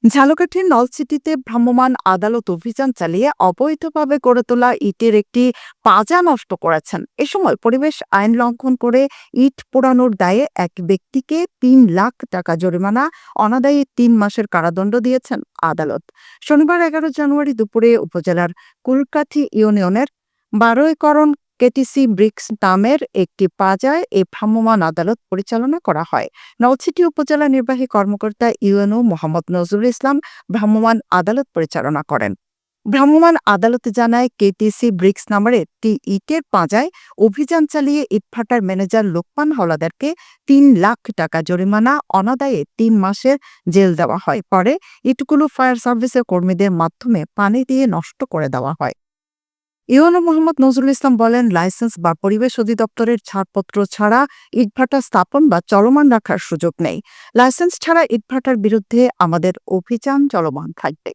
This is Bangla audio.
ঝালকাঠির নলছিটিতে ভ্রাম্যমাণ আদালত অভিযান চালিয়ে অবৈধভাবে গড়ে তোলা ইটের একটি পাজা নষ্ট করেছেন। এ সময় পরিবেশ আইন লঙ্ঘন করে ইট পোড়ানোর দায়ে এক ব্যক্তিকে ৩ লাখ টাকা জরিমানা, অনাদায়ী ৩ মাসের কারাদণ্ড দিয়েছেন আদালত। শনিবার ১১ জানুয়ারি দুপুরে উপজেলার কুলকাঠি ইউনিয়নের ১২ কেটিসি ব্রিক্স নামের একটি পাজায় এই ভ্রাম্যমাণ আদালত পরিচালনা করা হয়। নলছিটি উপজেলা নির্বাহী কর্মকর্তা ইউএনও মোহাম্মদ নজরুল ইসলাম ভ্রাম্যমাণ আদালত পরিচালনা করেন। ভ্রাম্যমাণ আদালত জানায়, কেটিসি ব্রিক্স নামের একটি ইটের পাঁজায় অভিযান চালিয়ে ইটভাটার ম্যানেজার লোকমান হাওলাদারকে ৩ লাখ টাকা জরিমানা, অনাদায়ে ৩ মাসের জেল দেওয়া হয়। পরে ইটগুলো ফায়ার সার্ভিসের কর্মীদের মাধ্যমে পানি দিয়ে নষ্ট করে দেওয়া হয়। ইউএনও মোহাম্মদ নজরুল ইসলাম বলেন, লাইসেন্স বা পরিবেশ অধিদপ্তরের ছাড়পত্র ছাড়া ইটভাটা স্থাপন বা চলমান রাখার সুযোগ নেই। লাইসেন্স ছাড়া ইটভাটার বিরুদ্ধে আমাদের অভিযান চলমান থাকবে।